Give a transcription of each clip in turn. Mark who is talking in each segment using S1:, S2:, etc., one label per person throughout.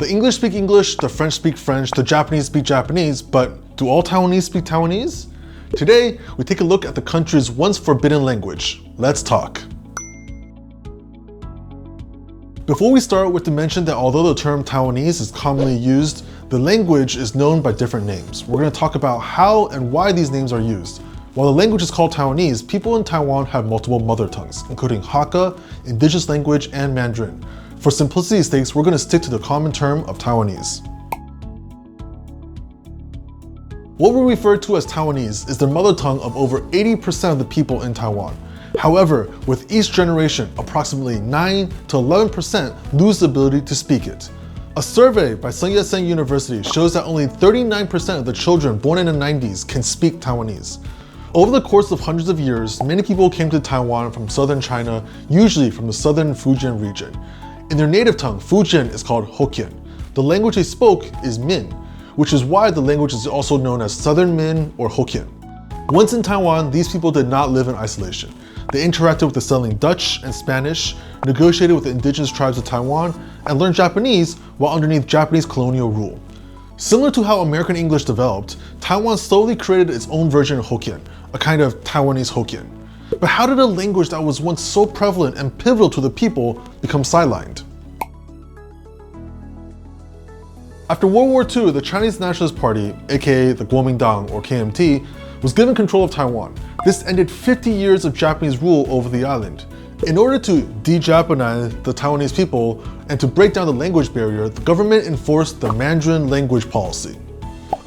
S1: The English speak English, the French speak French, the Japanese speak Japanese, but do all Taiwanese speak Taiwanese? Today, we take a look at the country's once forbidden language. Let's talk. Before we start, we have to mention that although the term Taiwanese is commonly used, the language is known by different names. We're going to talk about how and why these names are used. While the language is called Taiwanese, people in Taiwan have multiple mother tongues, including Hakka, indigenous language, and Mandarin. For simplicity's sake, we're going to stick to the common term of Taiwanese. What we refer to as Taiwanese is the mother tongue of over 80% of the people in Taiwan. However, with each generation, approximately 9 to 11% lose the ability to speak it. A survey by Sun Yat-sen University shows that only 39% of the children born in the 90s can speak Taiwanese. Over the course of hundreds of years, many people came to Taiwan from southern China, usually from the southern Fujian region. In their native tongue, Fujian is called Hokkien. The language they spoke is Min, which is why the language is also known as Southern Min or Hokkien. Once in Taiwan, these people did not live in isolation. They interacted with the settling Dutch and Spanish, negotiated with the indigenous tribes of Taiwan, and learned Japanese while underneath Japanese colonial rule. Similar to how American English developed, Taiwan slowly created its own version of Hokkien, a kind of Taiwanese Hokkien. But how did a language that was once so prevalent and pivotal to the people become sidelined? After World War II, the Chinese Nationalist Party, aka the Kuomintang or KMT, was given control of Taiwan. This ended 50 years of Japanese rule over the island. In order to de-Japanize the Taiwanese people and to break down the language barrier, the government enforced the Mandarin Language Policy.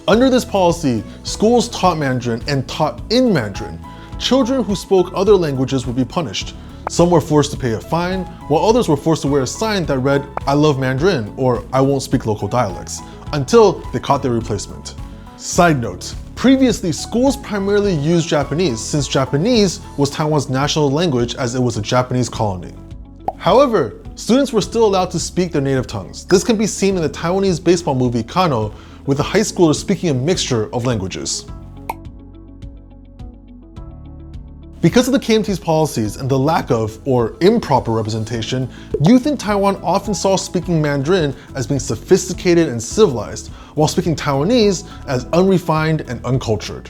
S1: Under this policy, schools taught Mandarin and taught in Mandarin. Children who spoke other languages would be punished. Some were forced to pay a fine, while others were forced to wear a sign that read, "I love Mandarin," or "I won't speak local dialects," until they caught their replacement. Side note, previously schools primarily used Japanese since Japanese was Taiwan's national language as it was a Japanese colony. However, students were still allowed to speak their native tongues. This can be seen in the Taiwanese baseball movie Kano, with the high schoolers speaking a mixture of languages. Because of the KMT's policies and the lack of, or improper representation, youth in Taiwan often saw speaking Mandarin as being sophisticated and civilized, while speaking Taiwanese as unrefined and uncultured.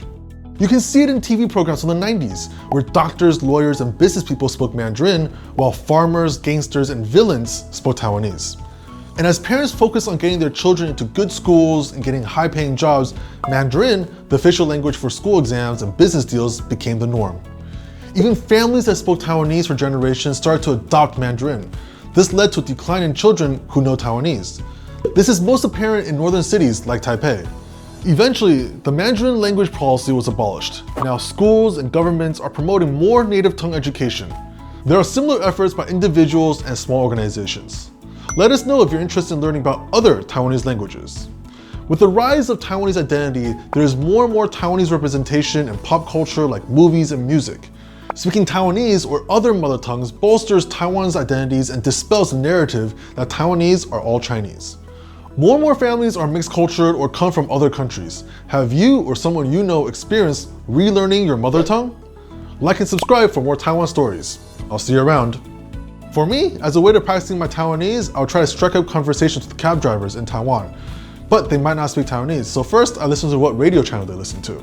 S1: You can see it in TV programs from the 90s, where doctors, lawyers, and business people spoke Mandarin, while farmers, gangsters, and villains spoke Taiwanese. And as parents focused on getting their children into good schools and getting high-paying jobs, Mandarin, the official language for school exams and business deals, became the norm. Even families that spoke Taiwanese for generations started to adopt Mandarin. This led to a decline in children who know Taiwanese. This is most apparent in northern cities like Taipei. Eventually, the Mandarin language policy was abolished. Now schools and governments are promoting more native tongue education. There are similar efforts by individuals and small organizations. Let us know if you're interested in learning about other Taiwanese languages. With the rise of Taiwanese identity, there is more and more Taiwanese representation in pop culture like movies and music. Speaking Taiwanese or other mother tongues bolsters Taiwan's identities and dispels the narrative that Taiwanese are all Chinese. More and more families are mixed cultured or come from other countries. Have you or someone you know experienced relearning your mother tongue? Like and subscribe for more Taiwan stories. I'll see you around. For me, as a way to practicing my Taiwanese, I'll try to strike up conversations with cab drivers in Taiwan. But they might not speak Taiwanese, so first I listen to what radio channel they listen to.